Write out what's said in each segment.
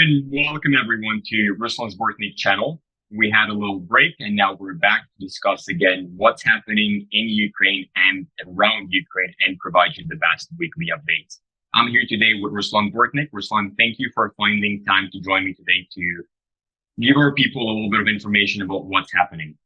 and welcome everyone to Ruslan Bortnik channel. We had a little break and now we're back to discuss again what's happening in Ukraine and around Ukraine and provide you the best weekly updates. I'm here today with Ruslan Bortnik. Ruslan, thank you for finding time to join me today to give our people a little bit of information about what's happening.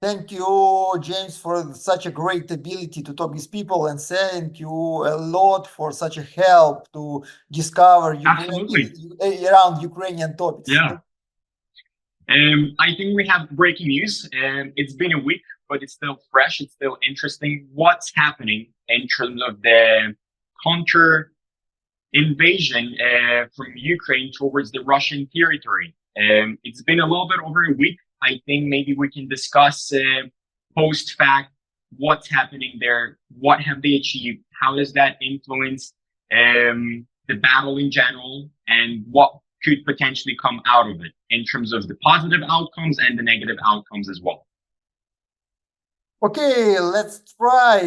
Thank you, James, for such a great ability to talk with people, and thank you a lot for such a help to discover around Ukrainian topics. Yeah. I think we have breaking news. It's been a week, but it's still fresh. It's still interesting. What's happening in terms of the counter invasion from Ukraine towards the Russian territory? It's been a little bit over a week. I think maybe we can discuss post-fact what's happening there, what have they achieved, how does that influence the battle in general, and what could potentially come out of it in terms of the positive outcomes and the negative outcomes as well. Okay, let's try,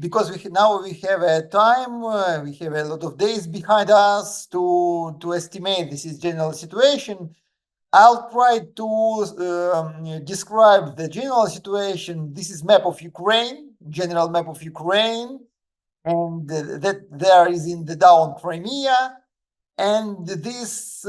because now we have a time, we have a lot of days behind us to estimate this is general situation. I'll try to describe the general situation. This is map of Ukraine, general map of Ukraine, and that there is in the down Crimea, and this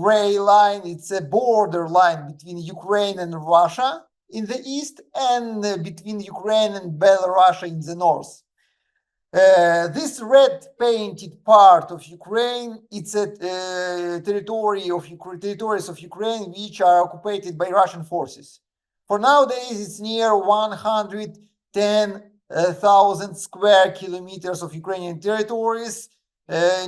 gray line, it's a border line between Ukraine and Russia in the east, and between Ukraine and Belarus in the north. This red painted part of Ukraine, it's a territories of Ukraine which are occupied by Russian forces. For nowadays, it's near 110,000 square kilometers of Ukrainian territories,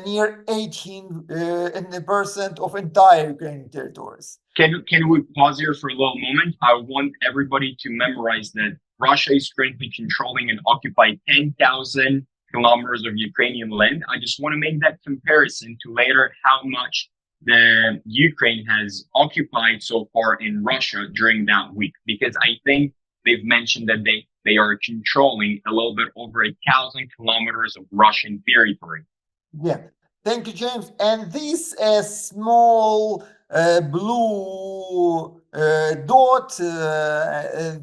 near 18% of entire Ukrainian territories. Can we pause here for a little moment? I want everybody to memorize that Russia is currently controlling and occupied 10,000 kilometers of Ukrainian land. I just want to make that comparison to later how much the Ukraine has occupied so far in Russia during that week, because I think they've mentioned that they are controlling a little bit over 1,000 kilometers of Russian territory. Yeah, thank you, James. And this small blue dot,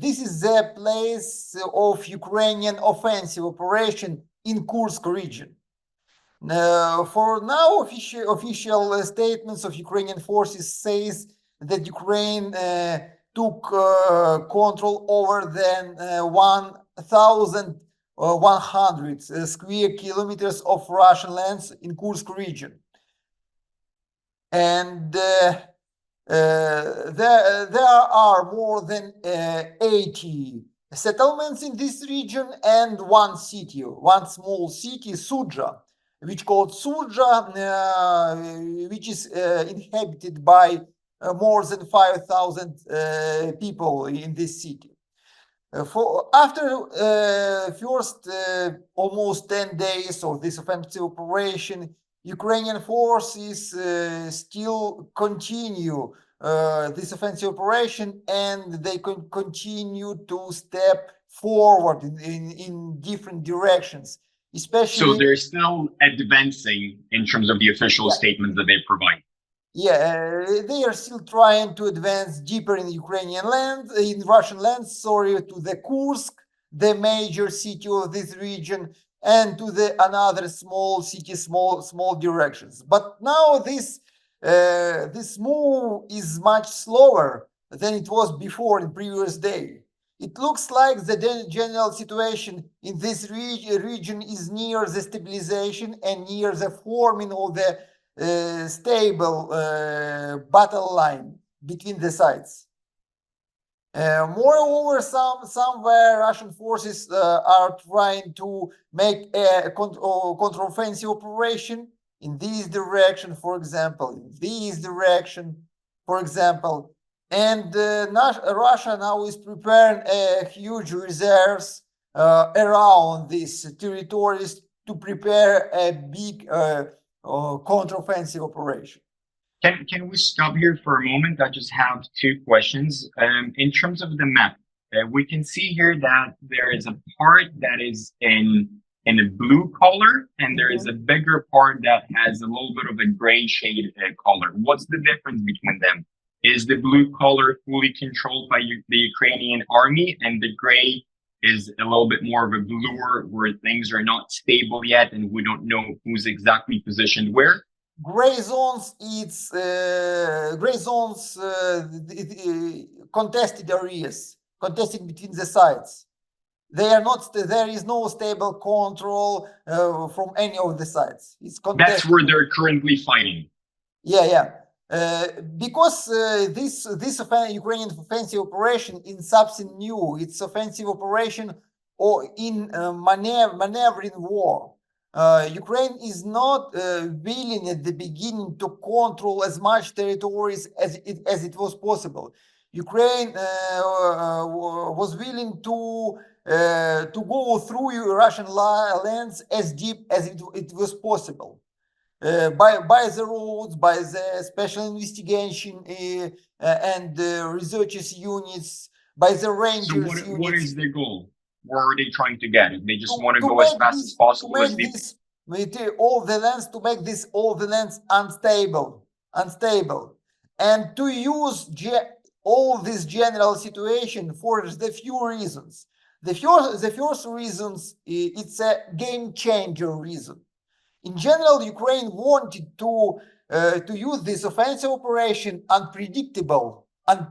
this is the place of Ukrainian offensive operation in Kursk region. For now, official statements of Ukrainian forces says that Ukraine took control over than 1,100 square kilometers of Russian lands in Kursk region. And there are more than 80 settlements in this region, and one small city, Sudzha, which called Sudzha, which is inhabited by more than 5,000 people in this city. After first almost 10 days of this offensive operation, Ukrainian forces still continue this offensive operation, and they continue to step forward in different directions, especially. So they're still advancing in terms of the official statements that they provide. Yeah, they are still trying to advance deeper in Ukrainian land, in Russian lands, sorry, to the Kursk, the major city of this region, and to the another small city, small directions. But now this move is much slower than it was before in previous day. It looks like the general situation in this region is near the stabilization and near the forming of the stable battle line between the sides. Moreover, somewhere Russian forces are trying to make a counteroffensive operation in this direction, for example, in this direction, for example. And Russia now is preparing huge reserves around these territories to prepare a big counteroffensive operation. Can we stop here for a moment? I just have two questions. In terms of the map, we can see here that there is a part that is in in a blue color, and there is a bigger part that has a little bit of a gray shade color. What's the difference between them? Is the blue color fully controlled by the Ukrainian army, and the gray is a little bit more of a bluer, where things are not stable yet and we don't know who's exactly positioned where? Gray zones, contested areas, contested between the sides. They are not. There is no stable control from any of the sides. It's contested. That's where they're currently fighting. Yeah. Because this Ukrainian offensive operation is something new. It's offensive operation or in maneuvering war. Ukraine is not willing at the beginning to control as much territories as it was possible. Ukraine was willing to go through Russian lands as deep as it was possible. By the roads, by the special investigation and researchers units, by the rangers. So what is their goal? Where are they trying to get it? They just want to go as fast as possible. To make all the lands unstable, and to use all this general situation for the few reasons. The first reasons, it's a game changer reason. In general, Ukraine wanted to use this offensive operation unpredictable and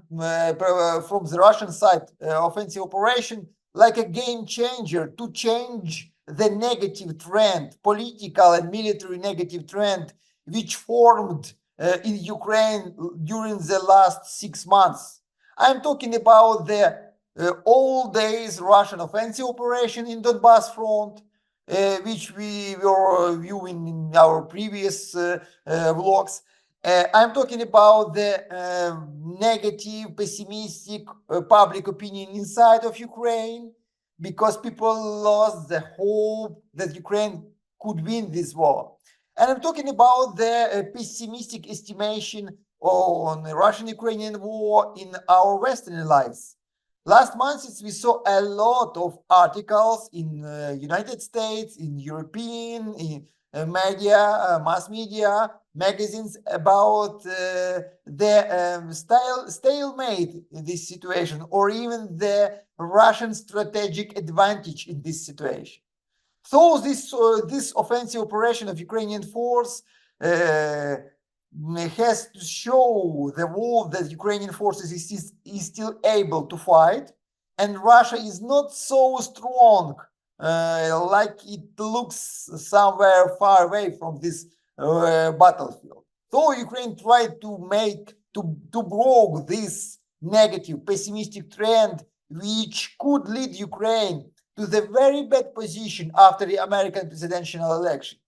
from the Russian side offensive operation like a game changer to change the negative trend, political and military negative trend, which formed in Ukraine during the last 6 months. I'm talking about the old days Russian offensive operation in Donbas front, which we were viewing in our previous vlogs. I'm talking about the negative, pessimistic public opinion inside of Ukraine, because people lost the hope that Ukraine could win this war. And I'm talking about the pessimistic estimation on the Russian-Ukrainian war in our Western allies. Last month, we saw a lot of articles in United States, in European media, mass media, magazines about the stalemate in this situation, or even the Russian strategic advantage in this situation. So this offensive operation of Ukrainian force has to show the world that Ukrainian forces is still able to fight, and Russia is not so strong like it looks somewhere far away from this battlefield. So Ukraine tried to broke this negative, pessimistic trend, which could lead Ukraine to the very bad position after the American presidential election,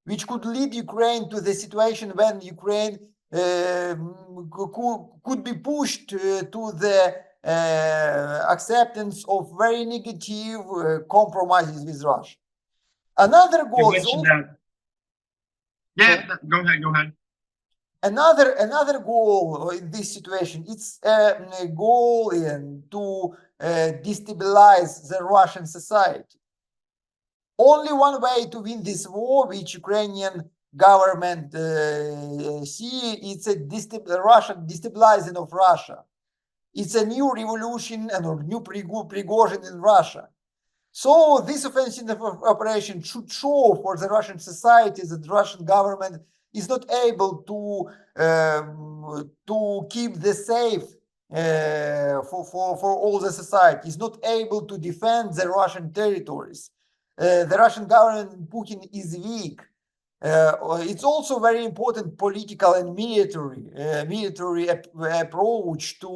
which could lead Ukraine to the situation when Ukraine could be pushed to the acceptance of very negative compromises with Russia. Another goal is also, go ahead. Another goal in this situation, it's a goal to destabilize the Russian society. Only one way to win this war, which Ukrainian government see, it's a Russian destabilizing of Russia. It's a new revolution and a new Prigozhin in Russia. So this offensive operation should show for the Russian society that the Russian government is not able to keep the safe for all the society, is not able to defend the Russian territories. The Russian government, Putin, is weak. It's also very important political and military approach to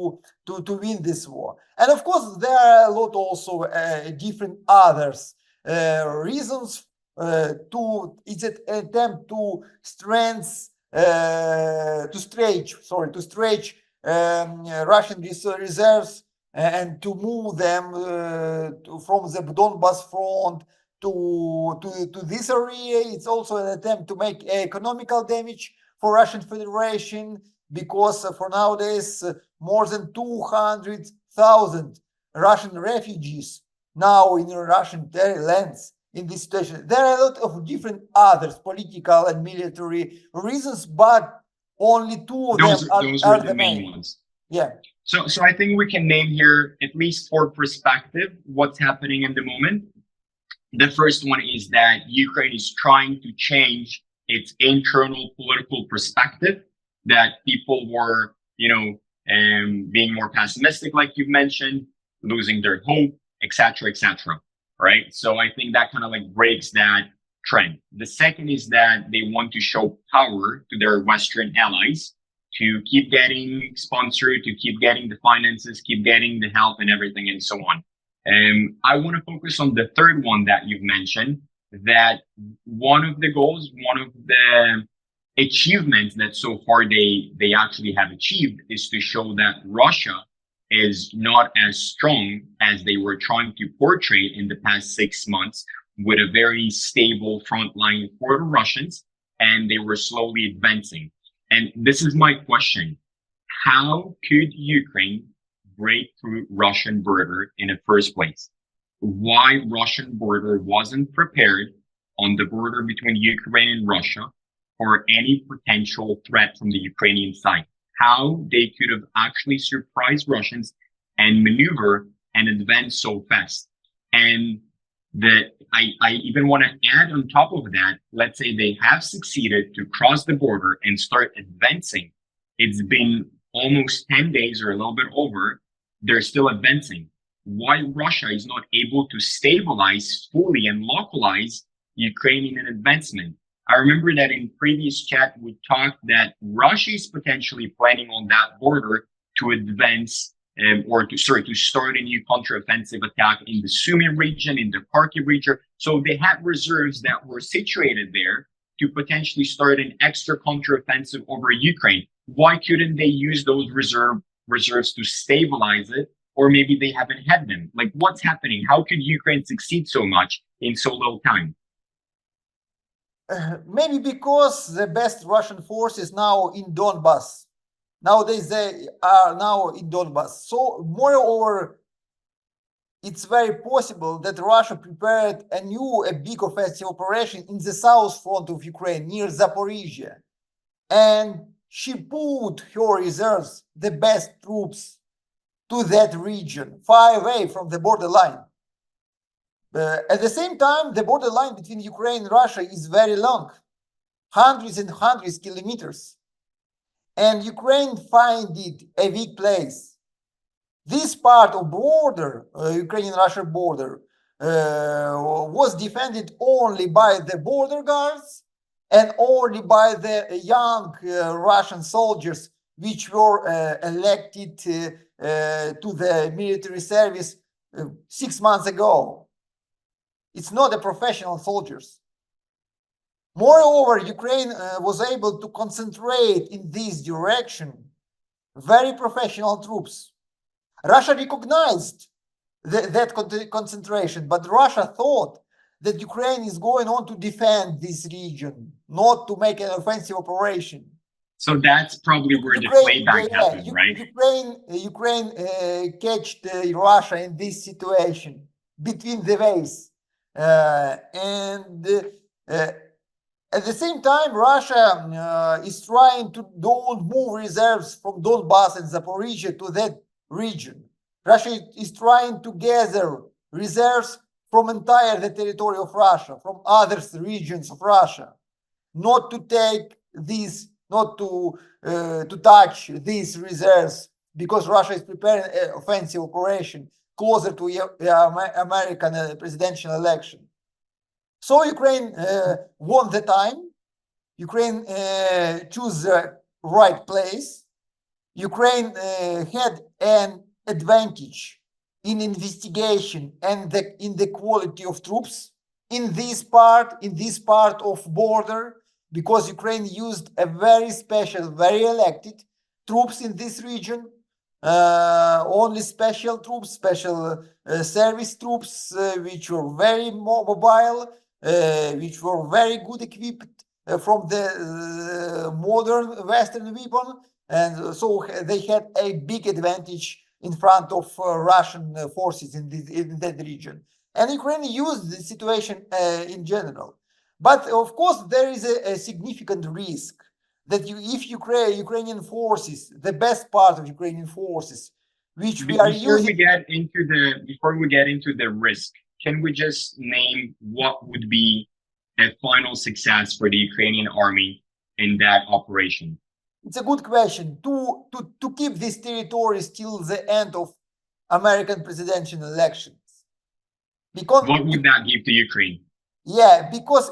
win this war. And of course, there are a lot also different others reasons it's an attempt to stretch Russian reserves and to move them from the Donbas front to this area. It's also an attempt to make economical damage for Russian Federation, because for nowadays more than 200,000 Russian refugees now in Russian lands, in this situation. There are a lot of different others, political and military reasons, but only two of them are are the the main main. ones. Yeah. So I think we can name here, at least for perspective, what's happening in the moment. The first one is that Ukraine is trying to change its internal political perspective, that people were, being more pessimistic, like you've mentioned, losing their hope, etc., etc. Right? So I think that kind of like breaks that trend. The second is that they want to show power to their Western allies to keep getting sponsored, to keep getting the finances, keep getting the help and everything and so on. I want to focus on the third one that you've mentioned, that one of the goals, one of the achievements that so far they actually have achieved is to show that Russia is not as strong as they were trying to portray in the past 6 months, with a very stable front line for the Russians, and they were slowly advancing. And this is my question. How could Ukraine break through Russian border in the first place? Why Russian border wasn't prepared on the border between Ukraine and Russia for any potential threat from the Ukrainian side? How they could have actually surprised Russians and maneuver and advance so fast. And I even want to add on top of that, let's say they have succeeded to cross the border and start advancing. It's been almost 10 days or a little bit over. They're still advancing. Why Russia is not able to stabilize fully and localize Ukrainian advancement? I remember that in previous chat, we talked that Russia is potentially planning on that border to advance to start a new counteroffensive attack in the Sumy region, in the Kharkiv region. So they had reserves that were situated there to potentially start an extra counteroffensive over Ukraine. Why couldn't they use those reserves to stabilize it? Or maybe they haven't had them. Like, what's happening? How could Ukraine succeed so much in so little time? Maybe because the best Russian force is now in Donbass. Nowadays, they are now in Donbass. So, moreover, it's very possible that Russia prepared a big offensive operation in the south front of Ukraine, near Zaporizhia. And she put her reserves, the best troops, to that region, far away from the borderline. At the same time, the borderline between Ukraine and Russia is very long, hundreds and hundreds of kilometers. And Ukraine find it a weak place. This part of border, Ukrainian-Russia border, was defended only by the border guards and only by the young Russian soldiers, which were elected to the military service 6 months ago. It's not the professional soldiers. Moreover, Ukraine was able to concentrate in this direction very professional troops. Russia recognized that concentration, but Russia thought that Ukraine is going on to defend this region, not to make an offensive operation. So that's probably where the playback happened, right? Ukraine catched Russia in this situation between the ways. At the same time, Russia is trying to don't move reserves from Donbass and Zaporizhia to that region. Russia is trying to gather reserves from entire the territory of Russia, from other regions of Russia, not to take these, not to touch these reserves, because Russia is preparing an offensive operation closer to the American presidential election. So Ukraine won the time. Ukraine chose the right place. Ukraine had an advantage in investigation and in the quality of troops in this part of border, because Ukraine used a very special, very elected troops in this region. Only special troops, special service troops, which were very mobile, which were very good equipped from the modern Western weapon, and so they had a big advantage in front of Russian forces in that region. And Ukraine used the situation in general. But of course, there is a significant risk that if Ukrainian forces, the best part of Ukrainian forces, which we are Before we using. get into the risk, can we just name what would be a final success for the Ukrainian army in that operation? It's a good question. To keep these territories till the end of American presidential elections. Because What would that give to Ukraine? yeah, because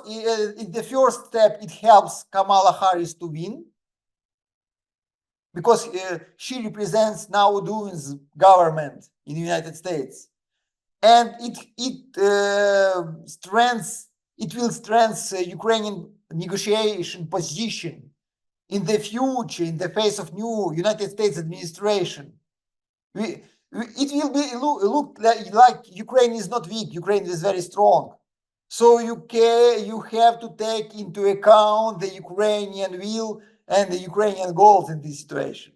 in the first step, it helps Kamala Harris to win. Because she represents now doing government in the United States. And it will strengthen Ukrainian negotiation position in the future, in the face of new United States administration. It will be look like Ukraine is not weak. Ukraine is very strong. So you have to take into account the Ukrainian will and the Ukrainian goals in this situation.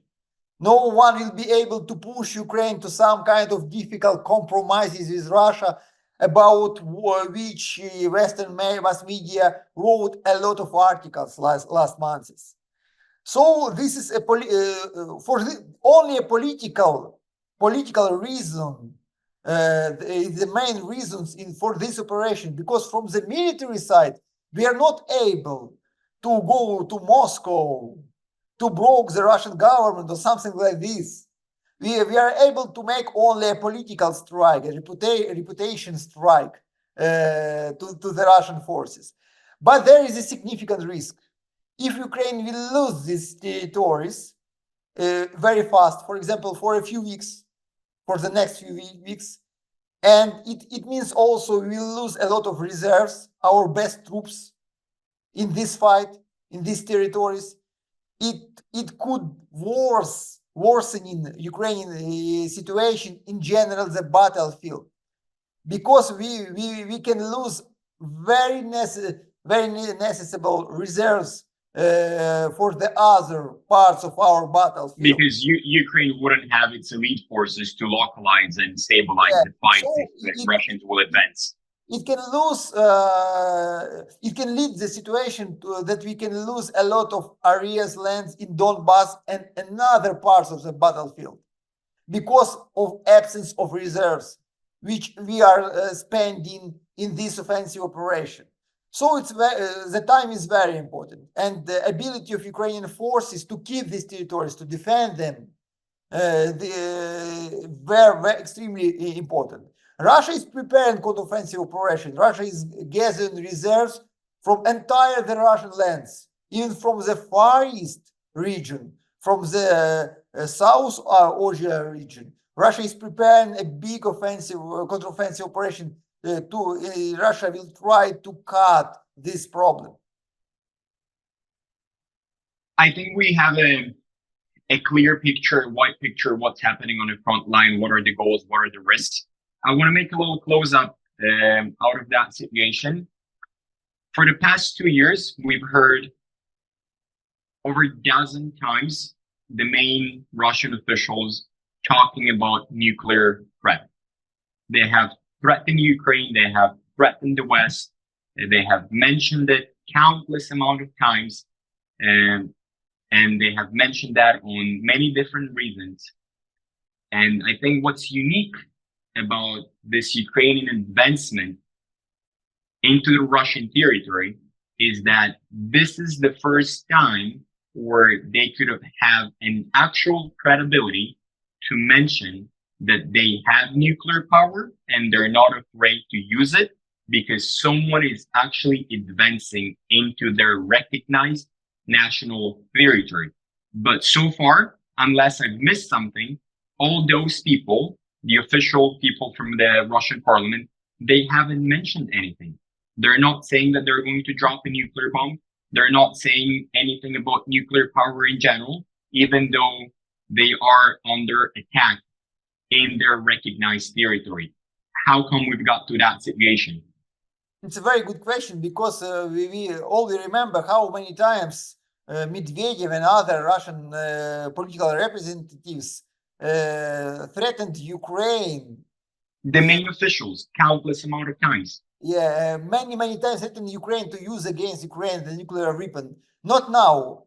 No one will be able to push Ukraine to some kind of difficult compromises with Russia, about which Western mass media wrote a lot of articles last months. So this is only a political reason. The main reasons for this operation, because from the military side, we are not able to go to Moscow to block the Russian government or something like this. We are able to make only a political strike, a reputation strike to the Russian forces. But there is a significant risk. If Ukraine will lose these territories very fast, for example, for a few weeks, for the next few weeks, and it means also we will lose a lot of reserves, our best troops in this fight, in these territories. It could worsen in Ukrainian situation in general, the battlefield, because we can lose very necessary reserves for the other parts of our battlefield. Because Ukraine wouldn't have its elite forces to localize and stabilize the fight if the Russians will advance. It can lose. It can lead the situation to that we can lose a lot of areas, lands in Donbass and other parts of the battlefield because of absence of reserves, which we are spending in this offensive operation. So it's the time is very important, and the ability of Ukrainian forces to keep these territories, to defend them, very extremely important. Russia is preparing counteroffensive operation. Russia is gathering reserves from entire the Russian lands, even from the Far East region, from the South Asia region. Russia is preparing a big counteroffensive operation. Russia will try to cut this problem. I think we have a clear picture, white picture, what's happening on the front line, what are the goals, what are the risks. I want to make a little close up out of that situation. For the past 2 years, we've heard over a dozen times the main Russian officials talking about nuclear threat. They have threatened Ukraine, they have threatened the West, they have mentioned it countless amount of times, and they have mentioned that on many different reasons. And I think what's unique about this Ukrainian advancement into the Russian territory is that this is the first time where they could have an actual credibility to mention that they have nuclear power and they're not afraid to use it because someone is actually advancing into their recognized national territory. But so far, unless I've missed something, all those people, the official people from the Russian parliament, they haven't mentioned anything. They're not saying that they're going to drop a nuclear bomb. They're not saying anything about nuclear power in general, even though they are under attack in their recognized territory. How come we've got to that situation? It's a very good question, because we all remember how many times Medvedev and other Russian political representatives threatened Ukraine the main officials countless amount of times. Yeah, many times threatened Ukraine to use against Ukraine the nuclear weapon. Not now,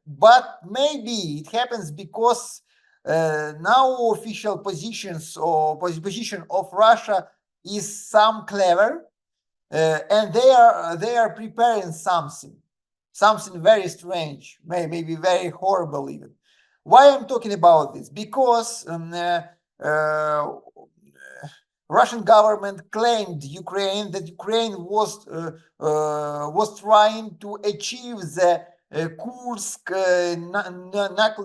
but maybe it happens because now official positions or position of Russia is some clever, and they are preparing something very strange, maybe very horrible even. Why I'm talking about this? Because Russian government claimed Ukraine was trying to achieve the Kursk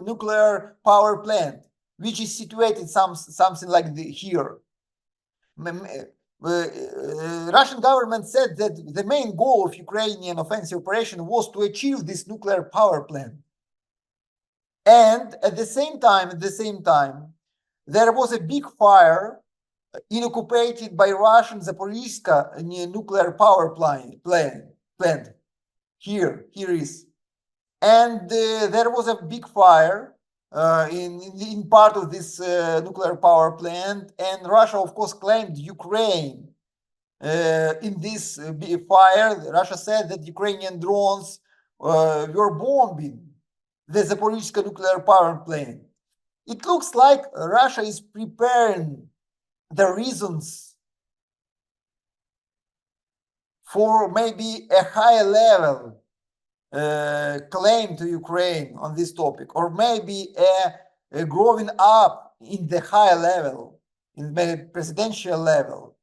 nuclear power plant, which is situated something like here. Russian government said that the main goal of Ukrainian offensive operation was to achieve this nuclear power plant. And at the same time, there was a big fire inoccupied by Russian Zaporizhzhia nuclear power plant. Here is. And there was a big fire in part of this nuclear power plant, and Russia, of course, claimed Ukraine in this fire. Russia said that Ukrainian drones were bombing the Zaporizhzhia nuclear power plant. It looks like Russia is preparing the reasons for maybe a high level claim to Ukraine on this topic, or maybe a growing up in the high level, in the presidential level,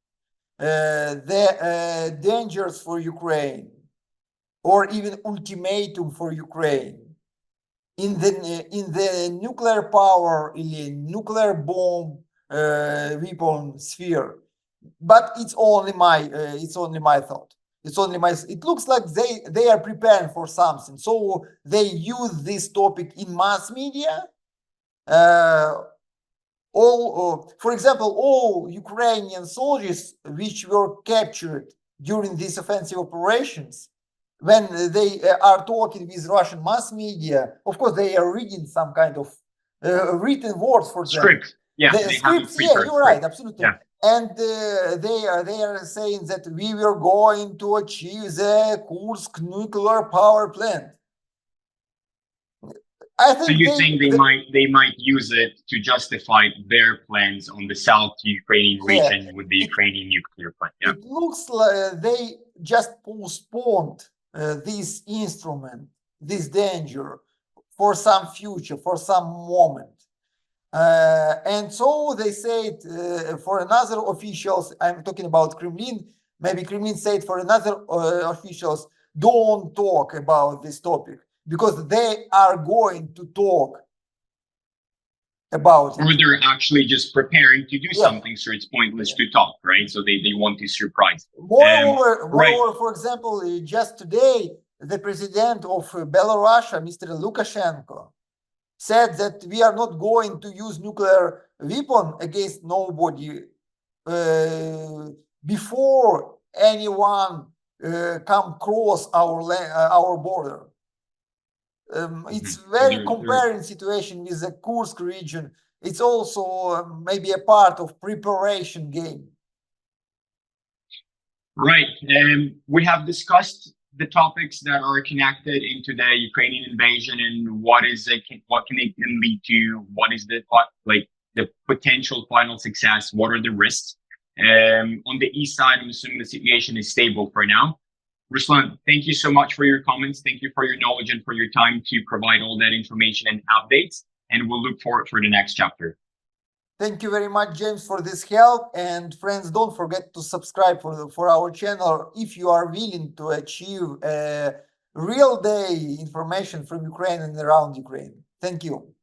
the dangers for Ukraine, or even ultimatum for Ukraine in the nuclear power, in the nuclear bomb weapon sphere. But it's only my thought. It looks like they are preparing for something, so they use this topic in mass media. For example, all Ukrainian soldiers which were captured during these offensive operations, when they are talking with Russian mass media, of course they are reading some kind of written words for them. Script. Yeah, the scripts. Yeah, you're right, absolutely. Yeah. And they are saying that we were going to achieve the Kursk nuclear power plant. I think so you think they might use it to justify their plans on the South Ukrainian region with the Ukrainian nuclear plant? Yeah. It looks like they just postponed this instrument, this danger, for some future, for some moment. And so they said for another officials, I'm talking about Kremlin, maybe Kremlin said for another officials, don't talk about this topic, because they are going to talk about it. Or they're actually just preparing to do something, so it's pointless to talk, right? So they want to surprise. Moreover, for example, just today, the president of Belarus, Mr. Lukashenko, said that we are not going to use nuclear weapon against nobody before anyone come cross our border. It's very comparing situation with the Kursk region. It's also maybe a part of preparation game. Right. We have discussed the topics that are connected into the Ukrainian invasion and what can it lead to, what is the potential final success, what are the risks. On the east side, I'm assuming the situation is stable for now. Ruslan, thank you so much for your comments. Thank you for your knowledge and for your time to provide all that information and updates. And we'll look forward for the next chapter. Thank you very much, James, for this help. And friends, don't forget to subscribe for our channel if you are willing to achieve real day information from Ukraine and around Ukraine. Thank you.